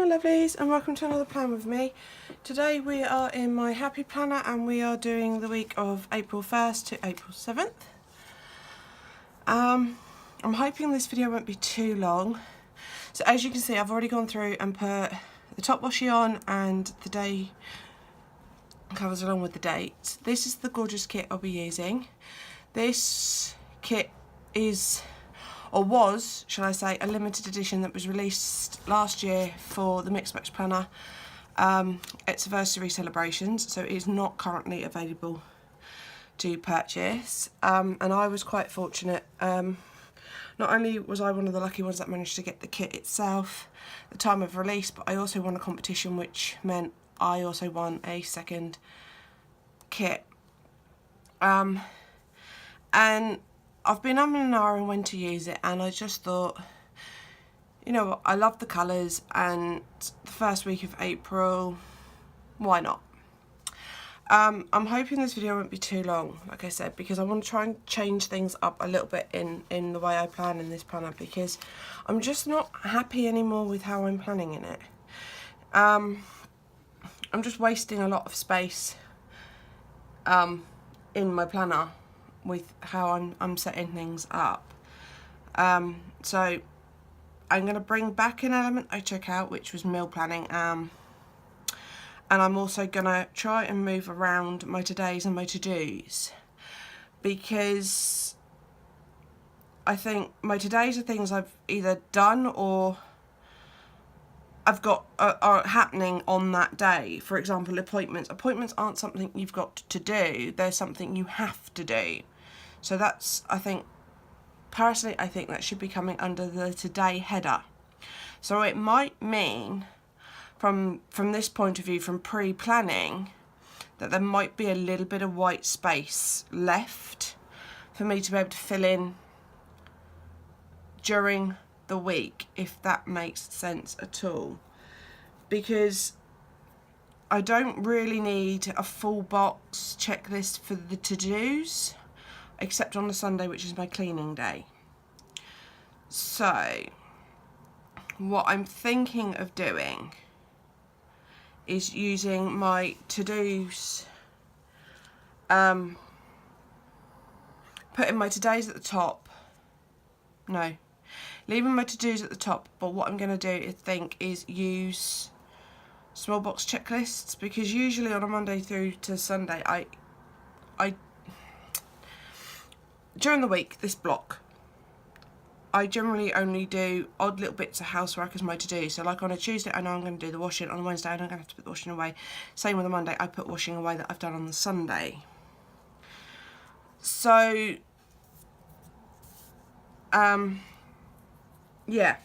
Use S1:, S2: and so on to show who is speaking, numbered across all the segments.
S1: my lovelies, and welcome to another plan with me. Today we are in my happy planner and we are doing the week of April 1st to April 7th. I'm hoping this video won't be too long. So as you can see, I've already gone through and put the top washi on and the day covers along with the dates. This is the gorgeous kit I'll be using. This kit is, or was, shall I say, a limited edition that was released last year for the TheMixMatchPlanner its anniversary celebrations, so it is not currently available to purchase. And I was quite fortunate. Not only was I one of the lucky ones that managed to get the kit itself at the time of release, but I also won a competition, which meant I also won a second kit. And I've been umming and ahhing when to use it, and I just thought, you know what, I love the colours, and the first week of April, why not? I'm hoping this video won't be too long, like I said, because I want to try and change things up a little bit in the way I plan in this planner, because I'm just not happy anymore with how I'm planning in it. I'm just wasting a lot of space in my planner with how I'm setting things up. So I'm going to bring back an element I took out, which was meal planning, and I'm also going to try and move around my todays and my to-dos, because I think my todays are things I've either done or I've got are happening on that day. For example, appointments. Appointments aren't something you've got to do, they're something you have to do. So that's, I think, personally, I think that should be coming under the today header. So it might mean, from this point of view, from pre-planning, that there might be a little bit of white space left for me to be able to fill in during the week, if that makes sense at all. Because I don't really need a full box checklist for the to-dos, except on a Sunday, which is my cleaning day. So what I'm thinking of doing is using my to-dos, putting my to-dos at the top, leaving my to-dos at the top, but what I'm going to do, I think, is use small box checklists, because usually on a Monday through to Sunday, I during the week, this block, I generally only do odd little bits of housework as my to-do. So like on a Tuesday, I know I'm going to do the washing. On a Wednesday, I know I'm going to have to put the washing away. Same with a Monday, I put washing away that I've done on the Sunday. So, yeah.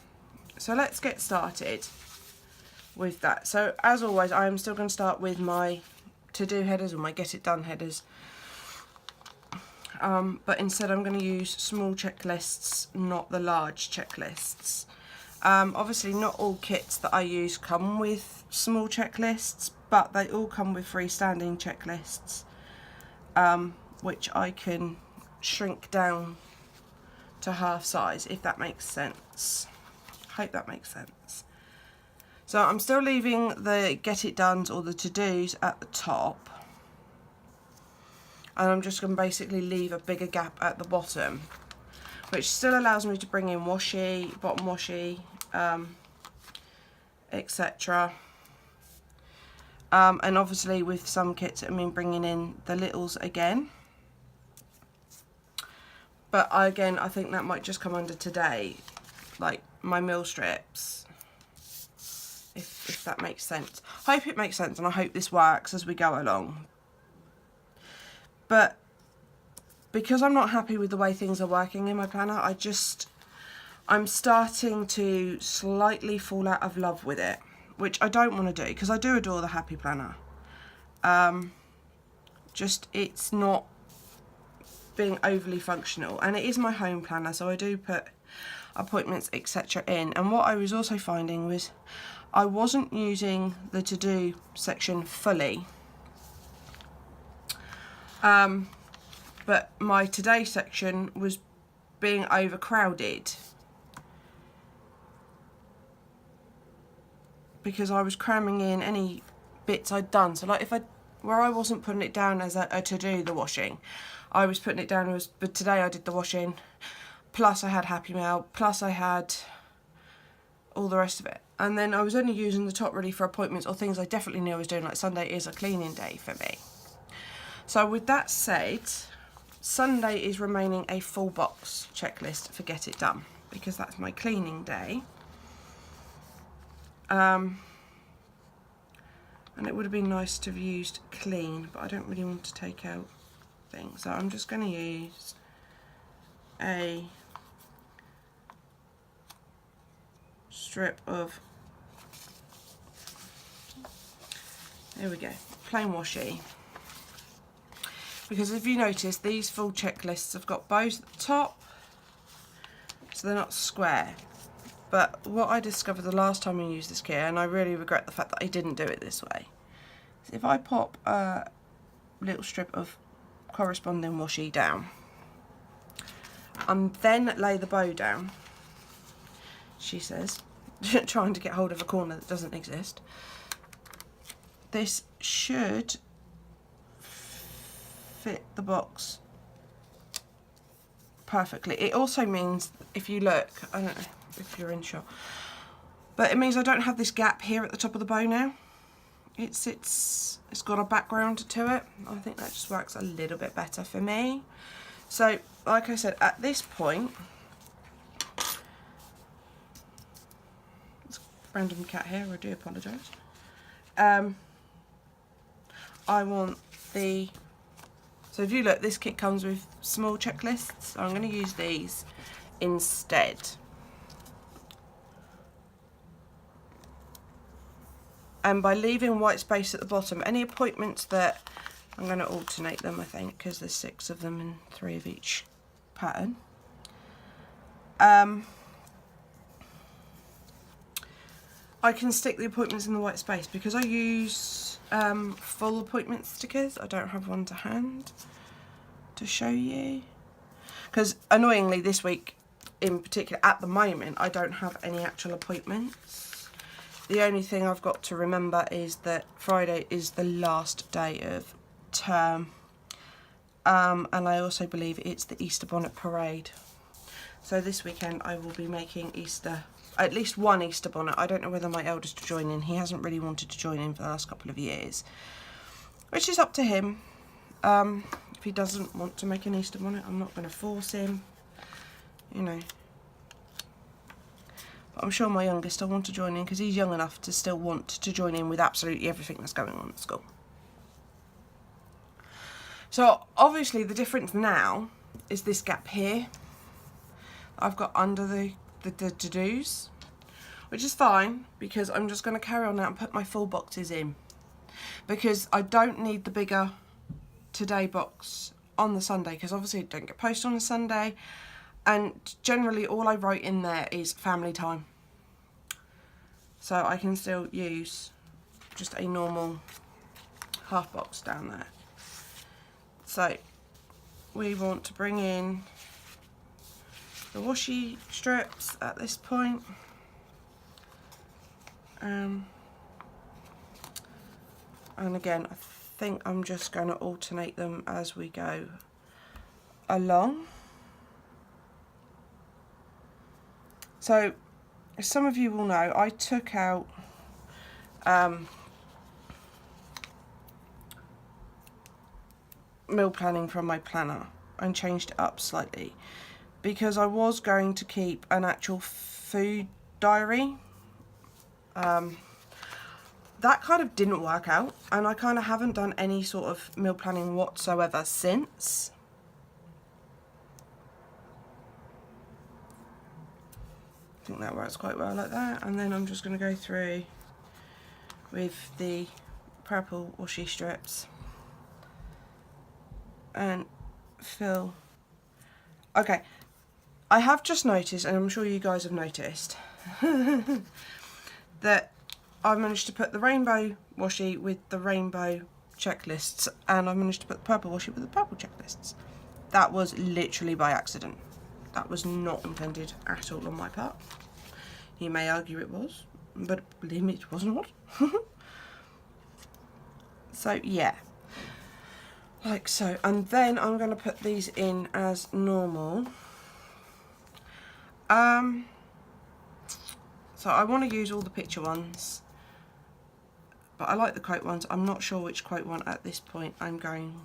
S1: So let's get started with that. So as always, I am still going to start with my to-do headers, or my get it done headers. But instead I'm going to use small checklists, not the large checklists. Obviously not all kits that I use come with small checklists, but they all come with freestanding checklists, which I can shrink down to half size, if that makes sense. Hope that makes sense. So I'm still leaving the get it dones, or the to-dos, at the top. And I'm just going to basically leave a bigger gap at the bottom, which still allows me to bring in washi, bottom washi, etc. And obviously with some kits, I mean bringing in the littles again. But again, I think that might just come under today, like my meal strips, if that makes sense. I hope it makes sense, and I hope this works as we go along. But because I'm not happy with the way things are working in my planner, I'm starting to slightly fall out of love with it, which I don't want to do, because I do adore the happy planner. Just it's not being overly functional, and it is my home planner, so I do put appointments, etc. in. And what I was also finding was I wasn't using the to-do section fully. But my today section was being overcrowded. because I was cramming in any bits I'd done. So like where I wasn't putting it down as a to do the washing, I was putting it down as, but today I did the washing, plus I had Happy Mail, plus I had all the rest of it. And then I was only using the top really for appointments or things I definitely knew I was doing, like Sunday is a cleaning day for me. So with that said, Sunday is remaining a full box checklist for Get It Done, because that's my cleaning day. And it would have been nice to have used clean, but I don't really want to take out things. So I'm just going to use a strip of, there we go, plain washi. Because if you notice, these full checklists have got bows at the top, so they're not square. But what I discovered the last time I used this kit, and I really regret the fact that I didn't do it this way, is if I pop a little strip of corresponding washi down and then lay the bow down, she says, trying to get hold of a corner that doesn't exist, this should fit the box perfectly. It also means, if you look, I don't know if you're in shot, but it means I don't have this gap here at the top of the bow now. It's got a background to it. I think that just works a little bit better for me. So like I said, at this point, it's a random cat here, I do apologise. I want the, so if you look, this kit comes with small checklists, so I'm going to use these instead. And by leaving white space at the bottom, any appointments that, I'm going to alternate them, I think, because there's 6 of them and 3 of each pattern. I can stick the appointments in the white space because I use full appointment stickers. I don't have one to hand to show you. Because annoyingly this week in particular, at the moment, I don't have any actual appointments. The only thing I've got to remember is that Friday is the last day of term. And I also believe it's the Easter bonnet parade. So this weekend I will be making Easter, at least one Easter bonnet. I don't know whether my eldest will join in. He hasn't really wanted to join in for the last couple of years, which is up to him. If he doesn't want to make an Easter bonnet, I'm not going to force him, you know. But I'm sure my youngest will want to join in because he's young enough to still want to join in with absolutely everything that's going on at school. So obviously the difference now is this gap here I've got under the to-dos, which is fine because I'm just going to carry on now and put my full boxes in, because I don't need the bigger today box on the Sunday, because obviously it don't get posted on a Sunday, and generally all I write in there is family time, so I can still use just a normal half box down there. So we want to bring in the washi strips at this point. And again, I think I'm just going to alternate them as we go along. So, as some of you will know, I took out meal planning from my planner and changed it up slightly, because I was going to keep an actual food diary. That kind of didn't work out, and I kind of haven't done any sort of meal planning whatsoever since. I think that works quite well like that. And then I'm just going to go through with the purple washi strips and fill. Okay, I have just noticed, and I'm sure you guys have noticed, that I managed to put the rainbow washi with the rainbow checklists, and I managed to put the purple washi with the purple checklists. That was literally by accident. That was not intended at all on my part. You may argue it was, but believe me, it was not. So yeah, like so. And then I'm going to put these in as normal. So I want to use all the picture ones, but I like the quote ones. I'm not sure which quote one at this point I'm going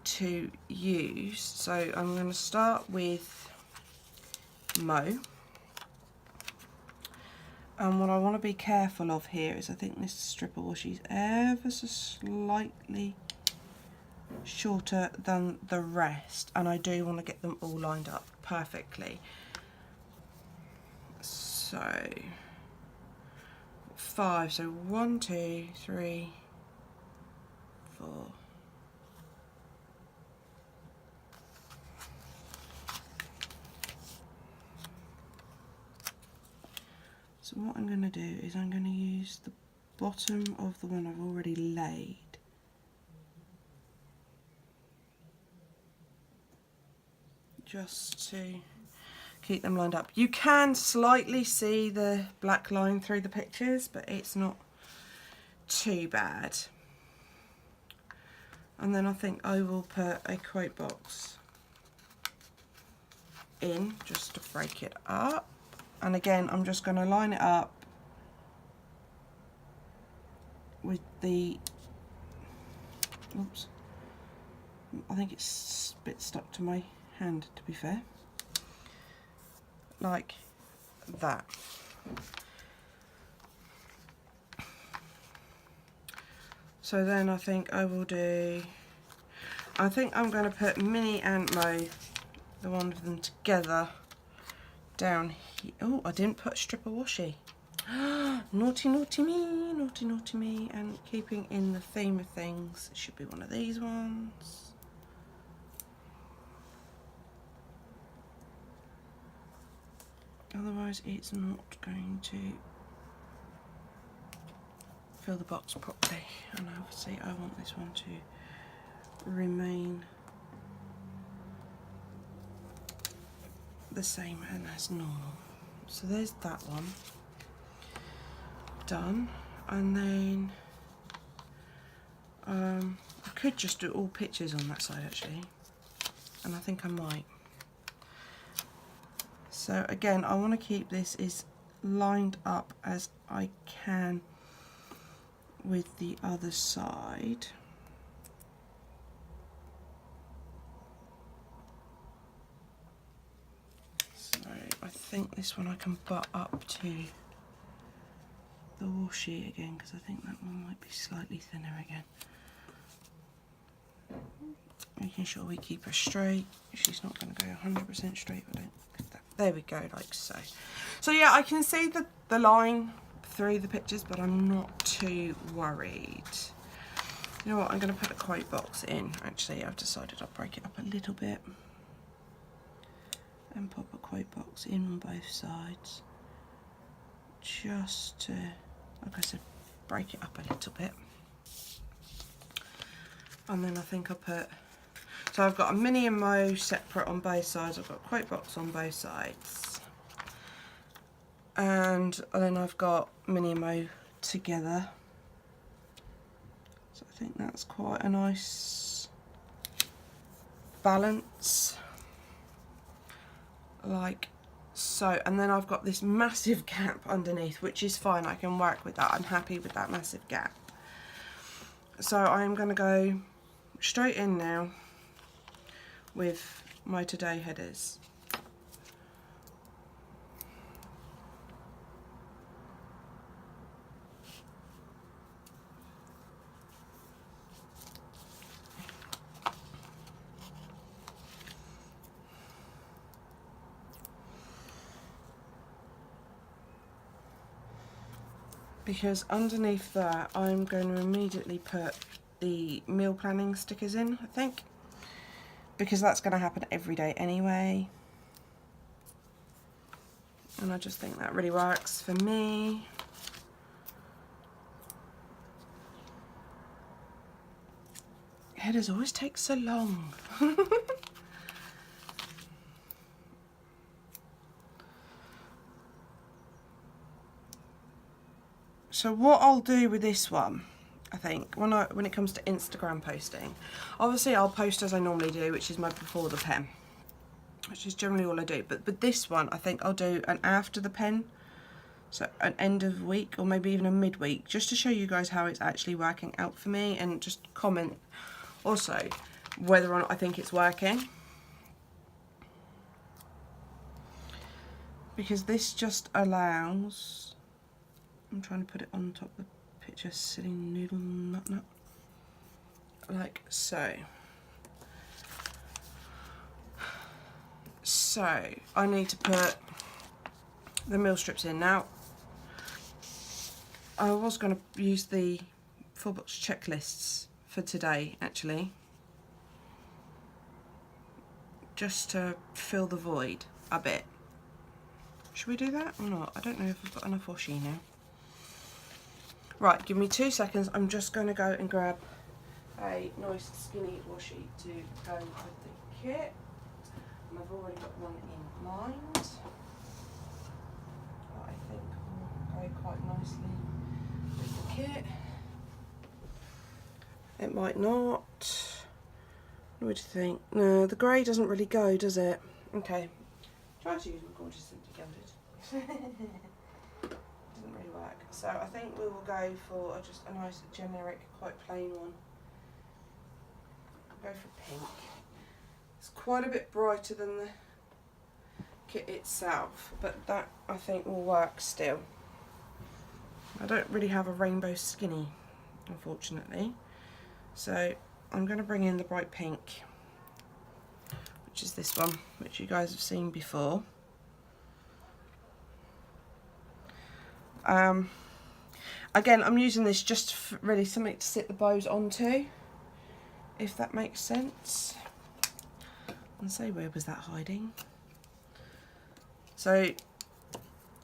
S1: to use. So I'm going to start with Mo. And what I want to be careful of here is I think this strip of washi is ever so slightly shorter than the rest, and I do want to get them all lined up perfectly. So 5, so 1, 2, 3, 4. So what I'm going to do is I'm going to use the bottom of the one I've already laid just to keep them lined up. You can slightly see the black line through the pictures, but it's not too bad. And then I think I will put a quote box in just to break it up. And again, I'm just going to line it up with the, oops, I think it's a bit stuck to my hand, to be fair, like that. So then I think I will do, I think I'm going to put Minnie and Mo, the one of them together, down here. Oh, I didn't put a strip of washi. Naughty, naughty me, naughty, naughty me. And keeping in the theme of things, it should be one of these ones. Otherwise it's not going to fill the box properly. And obviously I want this one to remain the same and as normal. So there's that one done. And then I could just do all pictures on that side actually, and I think I might. So again, I want to keep this as lined up as I can with the other side. So I think this one I can butt up to the washi again, because I think that one might be slightly thinner again. Making sure we keep her straight. She's not going to go 100% straight. I don't. There we go, like so. So yeah, I can see the line through the pictures, but I'm not too worried. You know what? I'm going to put a quote box in. Actually, I've decided I'll break it up a little bit and pop a quote box in on both sides, just to, like I said, break it up a little bit. And then I think I'll put, so I've got a Minnie and Mo separate on both sides, I've got a quote box on both sides, and then I've got Minnie and Mo together. So I think that's quite a nice balance, like so. And then I've got this massive gap underneath, which is fine, I can work with that. I'm happy with that massive gap. So I'm going to go straight in now with my today headers. Because underneath that I'm going to immediately put the meal planning stickers in, I think, because that's going to happen every day anyway, and I just think that really works for me. Headers always take so long. So what I'll do with this one, I think, when it comes to Instagram posting, obviously I'll post as I normally do, which is my before the pen, which is generally all I do. But with this one, I think I'll do an after the pen, so an end of week or maybe even a midweek, just to show you guys how it's actually working out for me, and just comment also whether or not I think it's working. Because this just allows, I'm trying to put it on top of the picture, silly noodle nut, like so. So I need to put the mill strips in. Now I was going to use the 4-box checklists for today actually, just to fill the void a bit. Should we do that or not? I don't know if I've got enough washi now. Right, give me 2 seconds. I'm just going to go and grab a nice skinny washi to go with the kit. And I've already got one in mind that I think will go quite nicely with the kit. It might not. What do you think? No, the grey doesn't really go, does it? Okay. Try to use my gorgeous Simply Gilded. Doesn't really work. So I think we will go for just a nice generic, quite plain one. I'll go for pink. It's quite a bit brighter than the kit itself, but that I think will work still. I don't really have a rainbow skinny, unfortunately. So I'm going to bring in the bright pink, which is this one, which you guys have seen before. Again, I'm using this just for really something to sit the bows onto, if that makes sense. And say, where was that hiding? So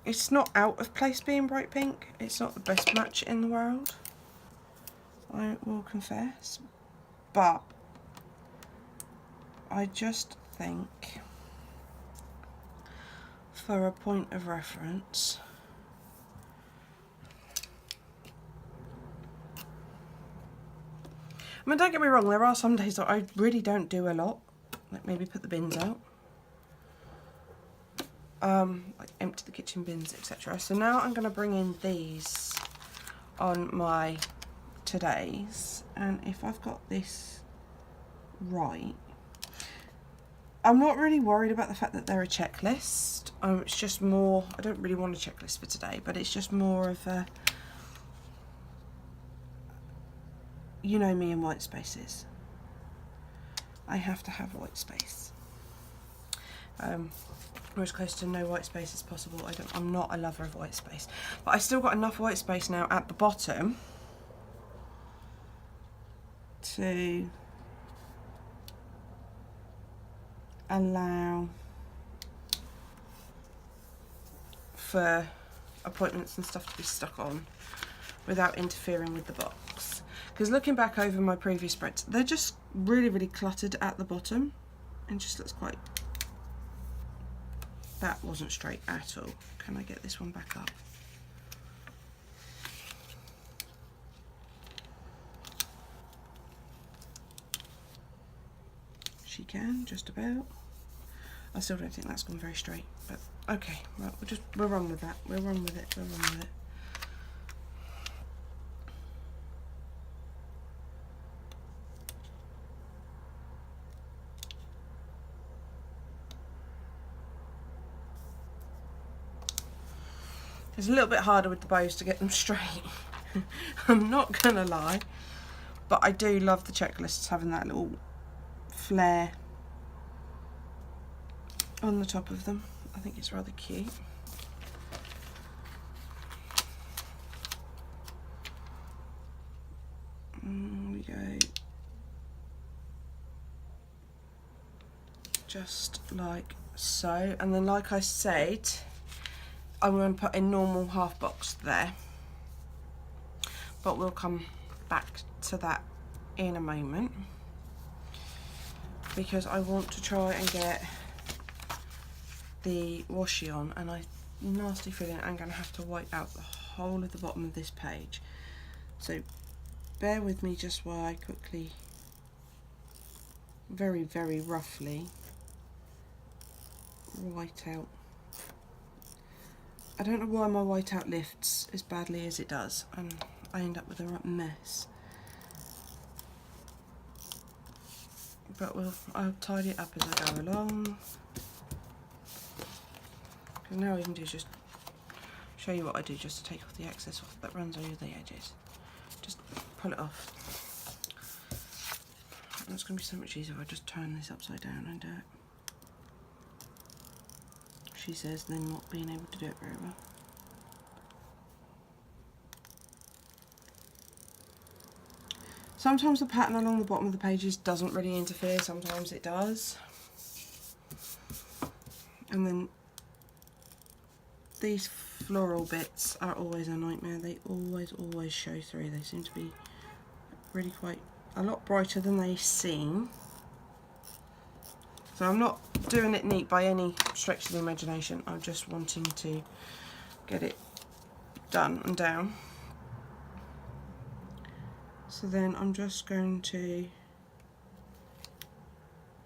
S1: it's not out of place being bright pink. It's not the best match in the world, I will confess, but I just think for a point of reference, I mean, don't get me wrong, there are some days that I really don't do a lot, like maybe put the bins out, like empty the kitchen bins, etc. So now I'm going to bring in these on my todays, and if I've got this right, I'm not really worried about the fact that they're a checklist. It's just more, I don't really want a checklist for today, but it's just more of a, you know me and white spaces. I have to have white space. Or as close to no white space as possible. I'm not a lover of white space, but I still got enough white space now at the bottom to allow for appointments and stuff to be stuck on without interfering with the box. Because looking back over my previous spreads, they're just really, really cluttered at the bottom and just looks quite... That wasn't straight at all. Can I get this one back up? She can, just about. I still don't think that's gone very straight, but okay, right, we'll run with that. We'll run with it, we'll run with it. It's a little bit harder with the bows to get them straight. I'm not gonna lie, but I do love the checklists having that little flare on the top of them. I think it's rather cute. We go just like so, and then like I said, I'm going to put a normal half box there, but we'll come back to that in a moment because I want to try and get the washi on, and I nasty feeling I'm going to have to wipe out the whole of the bottom of this page. So bear with me just while I quickly, very, very roughly white out. I don't know why my whiteout lifts as badly as it does, and I end up with a right mess. But I'll tidy it up as I go along. And now we can do is just show you what I do just to take off the excess off that runs over the edges. Just pull it off. And it's going to be so much easier if I just turn this upside down and do it. She says, then not being able to do it very well. Sometimes the pattern along the bottom of the pages doesn't really interfere, sometimes it does. And then these floral bits are always a nightmare. They always show through. They seem to be really quite a lot brighter than they seem. So I'm not doing it neat by any stretch of the imagination. I'm just wanting to get it done and down. So then I'm just going to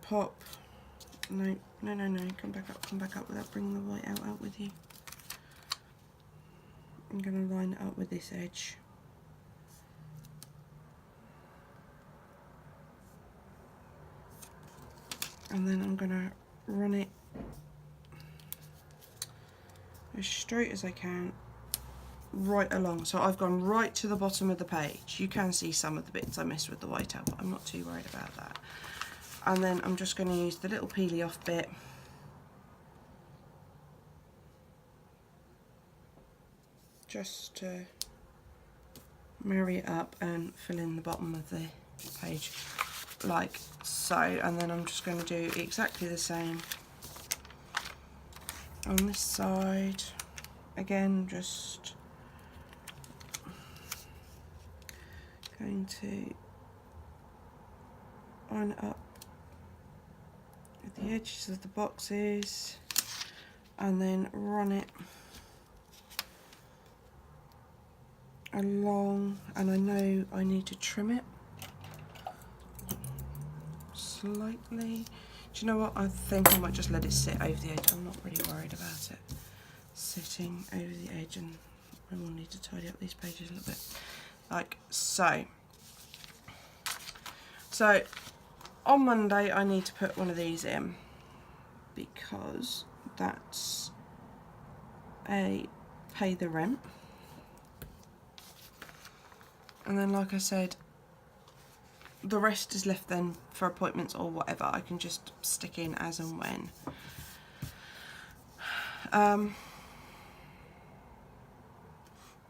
S1: pop, no, come back up without bringing the white out with you. I'm going to line it up with this edge. And then I'm going to run it as straight as I can right along. So I've gone right to the bottom of the page. You can see some of the bits I missed with the whiteout, but I'm not too worried about that. And then I'm just going to use the little peely off bit just to marry it up and fill in the bottom of the page like so. And then I'm just going to do exactly the same on this side. Again, just going to line it up with the edges of the boxes and then run it along, and I know I need to trim it slightly. Do you know what? I think I might just let it sit over the edge. I'm not really worried about it sitting over the edge, and I will need to tidy up these pages a little bit like so. So on Monday I need to put one of these in because that's a pay the rent. And then, like I said, the rest is left then for appointments or whatever. I can just stick in as and when.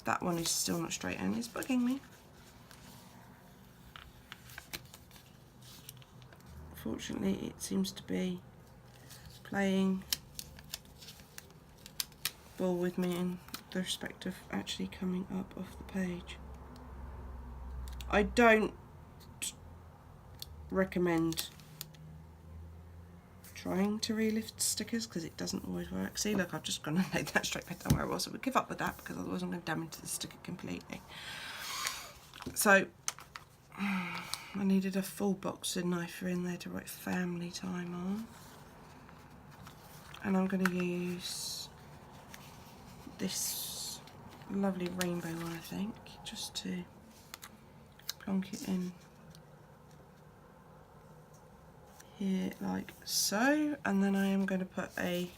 S1: That one is still not straight and it's bugging me. Fortunately, it seems to be playing ball with me in the respect of actually coming up off the page. I don't recommend trying to relift stickers because it doesn't always work. See, look, I've just gone and laid that straight back down where I was. I would give up with that because otherwise I'm going to damage the sticker completely. So I needed a full boxing knife in there to write family time on. And I'm going to use this lovely rainbow one, I think, just to plonk it in here like so. And then I am going to put a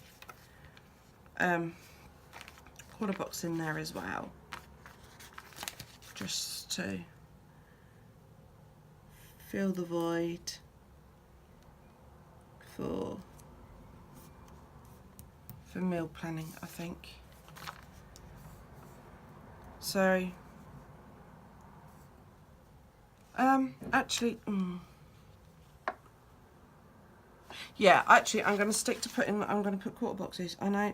S1: quarter box in there as well, just to fill the void for meal planning, I think. So actually yeah, actually I'm going to stick to putting, I'm going to put quarter boxes. I know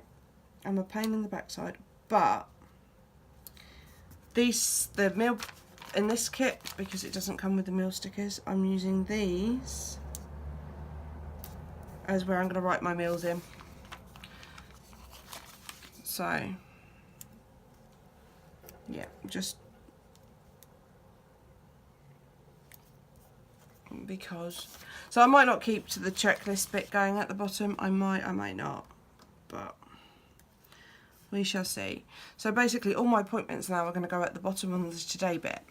S1: I'm a pain in the backside, but these, the meal in this kit, because it doesn't come with the meal stickers, I'm using these as where I'm going to write my meals in. So yeah, just because. So I might not keep to the checklist bit going at the bottom. I might not, but we shall see. So basically all my appointments now are going to go at the bottom on the today bit,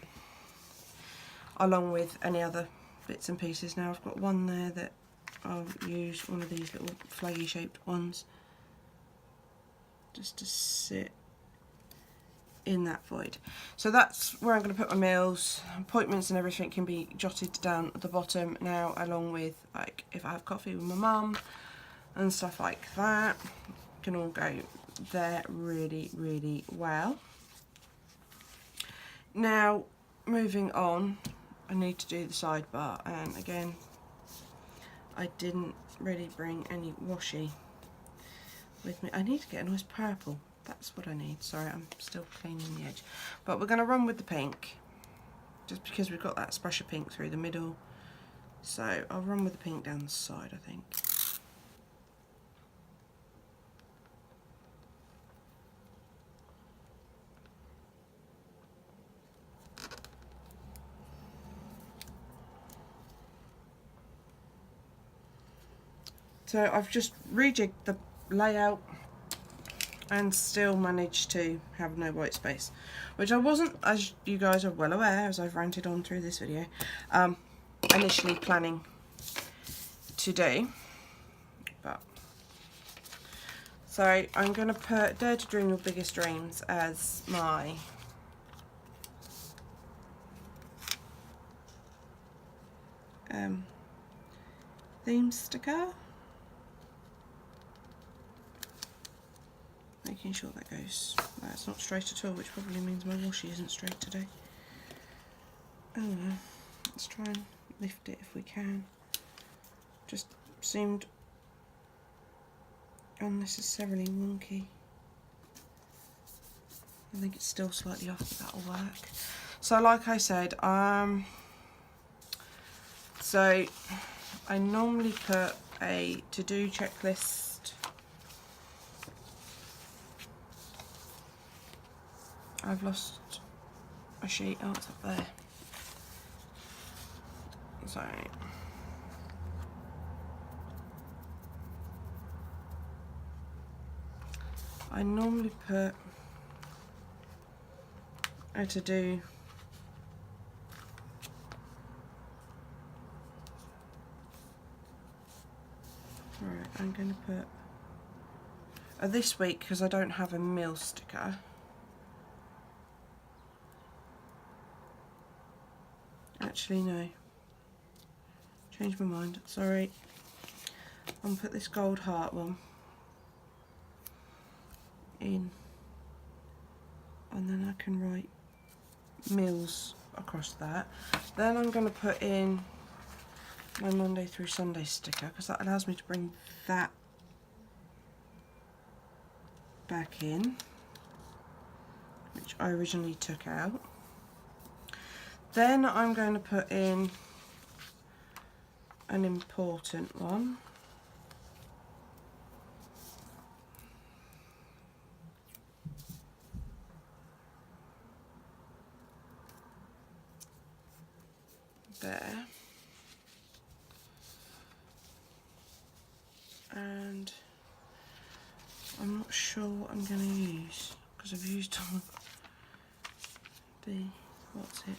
S1: along with any other bits and pieces. Now I've got one there that I'll use, one of these little flaggy shaped ones, just to sit in that void. So that's where I'm going to put my meals. Appointments and everything can be jotted down at the bottom now, along with like if I have coffee with my mum and stuff like that, can all go there really well. Now moving on, I need to do the sidebar, and again I didn't really bring any washi with me. I need to get a nice purple. That's what I need. Sorry, I'm still cleaning the edge. But we're going to run with the pink, just because we've got that splash of pink through the middle. So I'll run with the pink down the side, I think. So I've just rejigged the layout and still managed to have no white space, which I wasn't, as you guys are well aware, as I've ranted on through this video, initially planning to do. But so I'm going to put Dare to Dream Your Biggest Dreams as my theme sticker. Making sure that goes, that's not straight at all, which probably means my washi isn't straight today. Oh well, let's try and lift it if we can. Just seemed unnecessarily wonky. I think it's still slightly off, but that'll work. So like I said, so I normally put a to-do checklist. I've lost a sheet. Oh, it's up there. Sorry. I normally put a to-do right, I'm going to put this week, because I don't have a meal sticker. Actually, no. Changed my mind. Sorry. I'm going to put this gold heart one in. And then I can write meals across that. Then I'm going to put in my Monday through Sunday sticker, because that allows me to bring that back in, which I originally took out. Then I'm going to put in an important one. There. And I'm not sure what I'm going to use, because I've used all the what's it.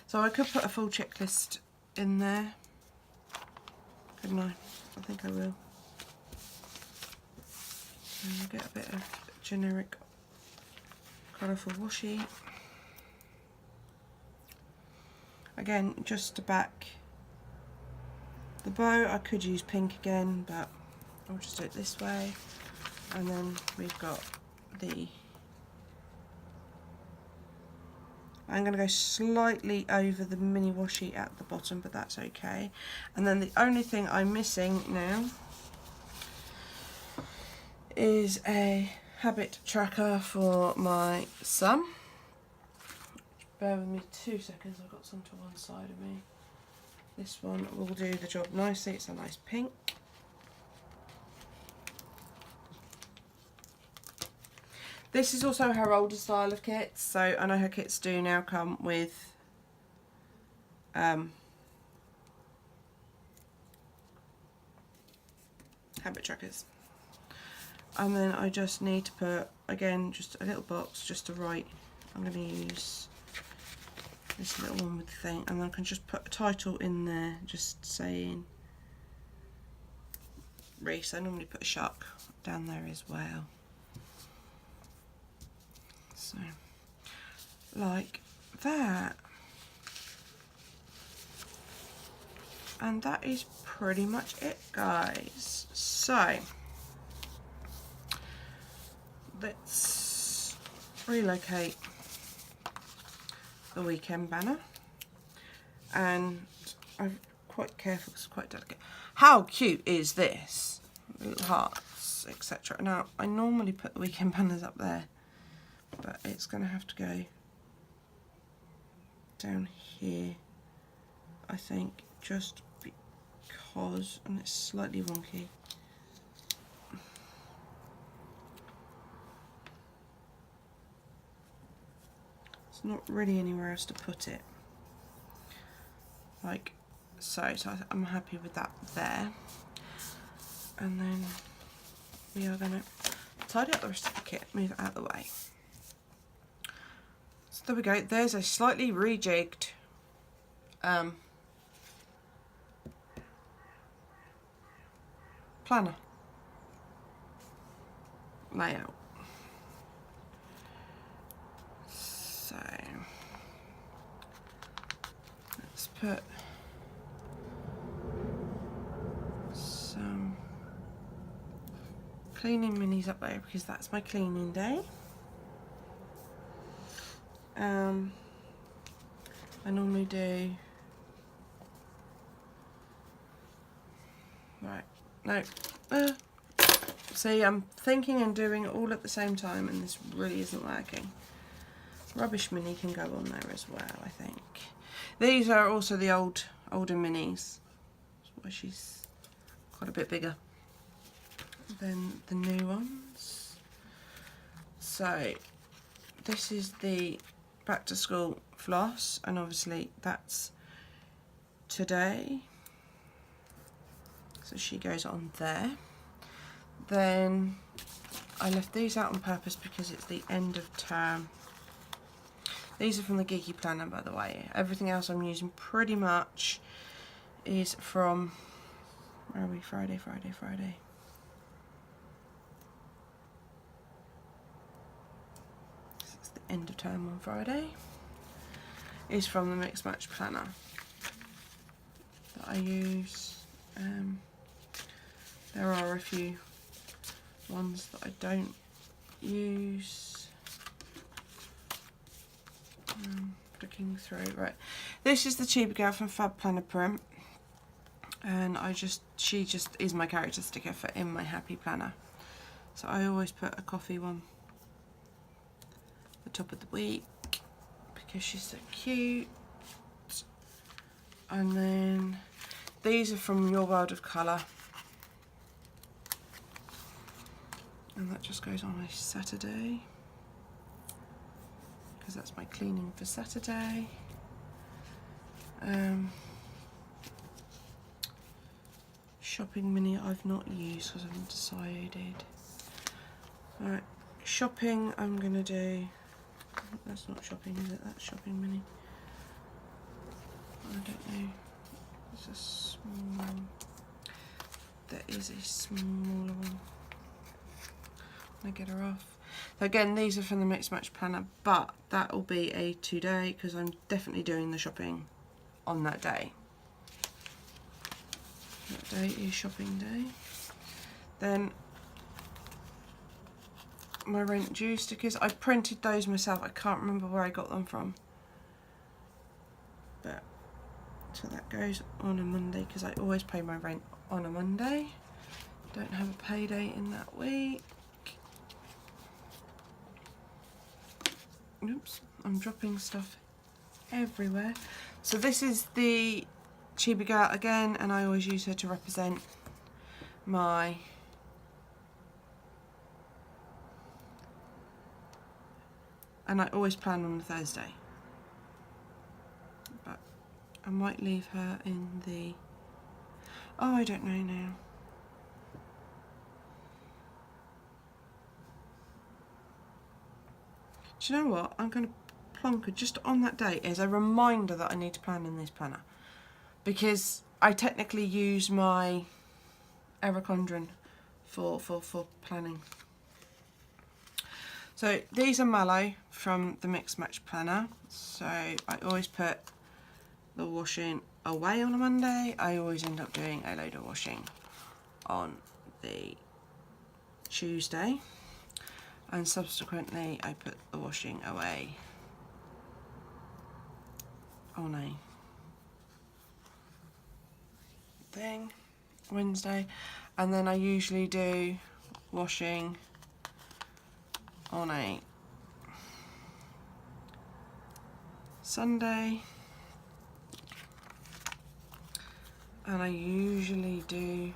S1: So I could put a full checklist in there, couldn't I? I think I will. And I'll get a bit of generic colourful washi. Again, just to back the bow, I could use pink again, but I'll just do it this way. And then we've got the, I'm going to go slightly over the mini washi at the bottom, but that's okay. And then the only thing I'm missing now is a habit tracker for my son. Bear with me 2 seconds, I've got some to one side of me. This one will do the job nicely, it's a nice pink. This is also her older style of kits, so I know her kits do now come with habit trackers. And then I just need to put, again, just a little box just to write. I'm going to use this little one with the thing, and then I can just put a title in there just saying Reese. I normally put a shark down there as well. So, like that. And that is pretty much it, guys. So, let's relocate the weekend banner. And I'm quite careful because it's quite delicate. How cute is this? Little hearts, etc. Now, I normally put the weekend banners up there, but it's going to have to go down here, I think, just because, and it's slightly wonky. It's not really anywhere else to put it. Like so I'm happy with that there. And then we are going to tidy up the rest of the kit, move it out of the way. So there we go, there's a slightly rejigged planner layout. So let's put some cleaning minis up there because that's my cleaning day. I normally do, right, no, see, I'm thinking and doing it all at the same time and this really isn't working. Rubbish mini can go on there as well, I think. These are also the older minis. That's why she's quite a bit bigger than the new ones. So this is the back to school floss, and obviously that's today. So she goes on there. Then I left these out on purpose because it's the end of term. These are from the Geeky Planner, by the way. Everything else I'm using pretty much is from, where are we? Friday. It's the end of term on Friday. Is from the Mix Match Planner that I use. There are a few ones that I don't use. Looking through, right. This is the Chibi Girl from Fab Planner Print, and she just is my character sticker for in my Happy Planner. So I always put a coffee one at the top of the week because she's so cute. And then these are from Your World of Colour, and that just goes on a Saturday because that's my cleaning for Saturday. Shopping mini I've not used because I haven't decided. Alright, shopping I'm going to do, that's not shopping, is it? That's shopping mini. I don't know. It's a small, there is a smaller one. I get her off. So again, these are from the Mix Match Planner, but that will be a 2-day because I'm definitely doing the shopping on that day. That day is shopping day. Then my rent due stickers, I printed those myself. I can't remember where I got them from. But so that goes on a Monday because I always pay my rent on a Monday. Don't have a payday in that week. Oops, I'm dropping stuff everywhere. So this is the Chibi Girl again, and I always use her to represent my and I always plan on a Thursday. But I might leave her in the... Oh, I don't know now. Do you know what? I'm going to plonk her just on that day as a reminder that I need to plan in this planner. Because I technically use my Ericondron for planning. So these are mallow from the Mix Match Planner. So I always put the washing away on a Monday. I always end up doing a load of washing on the Tuesday. And subsequently I put the washing away on a Wednesday, and then I usually do washing on a Sunday, and I usually do...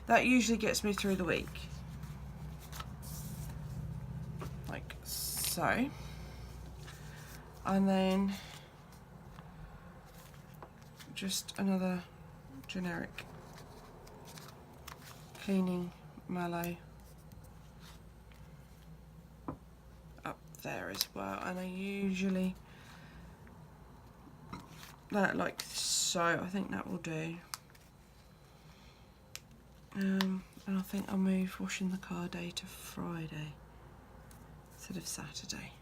S1: That usually gets me through the week, like so. And then just another generic cleaning mallow up there as well, and I usually that like so. I think that will do. And I think I'll move washing the car day to Friday instead of Saturday.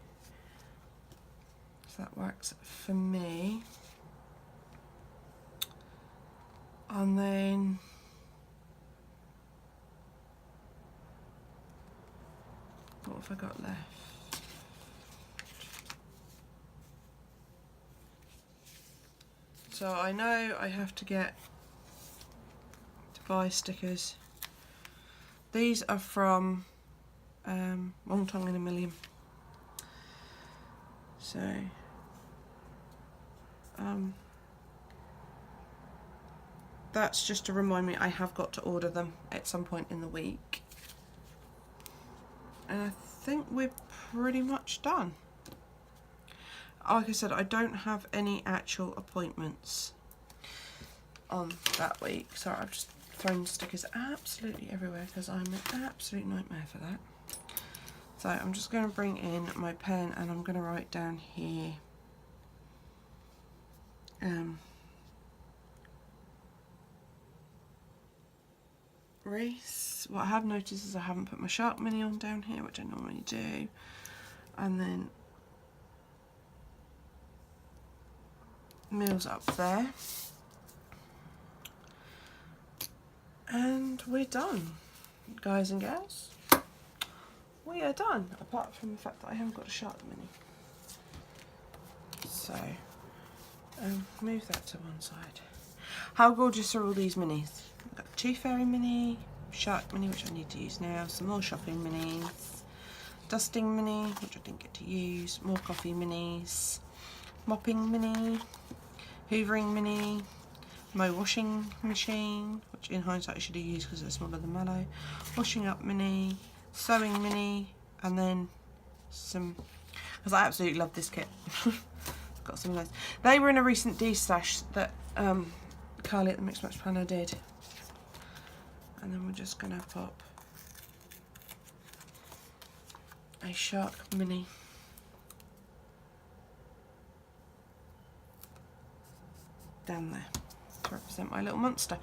S1: So that works for me. And then what have I got left? So I know I have to buy stickers. These are from One Tongue in a Million. So that's just to remind me I have got to order them at some point in the week. And I think we're pretty much done. Like I said, I don't have any actual appointments on that week. Sorry, I've just thrown stickers absolutely everywhere because I'm an absolute nightmare for that. So I'm just going to bring in my pen and I'm going to write down here Reese. What I have noticed is I haven't put my Shark Mini on down here, which I normally do. And then Meals up there. And we're done, guys and gals. We are done, apart from the fact that I haven't got a Shark Mini. So, move that to one side. How gorgeous are all these minis? I've got Tooth Fairy Mini, Shark Mini, which I need to use now, some more shopping minis, Dusting Mini, which I didn't get to use, more coffee minis, Mopping Mini, Hoovering Mini, my washing machine, which in hindsight I should have used because it's smaller than Mallow, Washing Up Mini, Sewing Mini, and then some, because I absolutely love this kit. Got some of those. They were in a recent D-stash that Carly at the Mix Match Planner did. And then we're just going to pop a Shark Mini down there to represent my little monster.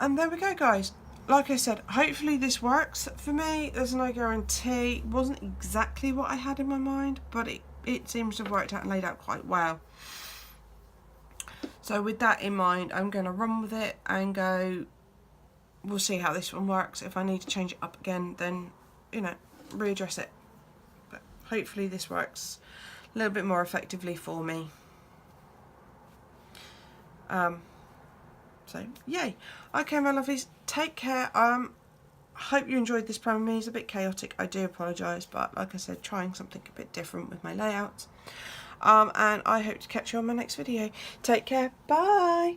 S1: And there we go, guys. Like I said, hopefully this works for me. There's no guarantee. It wasn't exactly what I had in my mind, but it seems to have worked out and laid out quite well. So with that in mind, I'm going to run with it and go, we'll see how this one works. If I need to change it up again, then, you know, readdress it. But hopefully this works a little bit more effectively for me. So yay. Okay, my lovelies, take care. Hope you enjoyed this plan with me. It's a bit chaotic, I do apologise, but like I said, trying something a bit different with my layouts. And I hope to catch you on my next video. Take care, bye.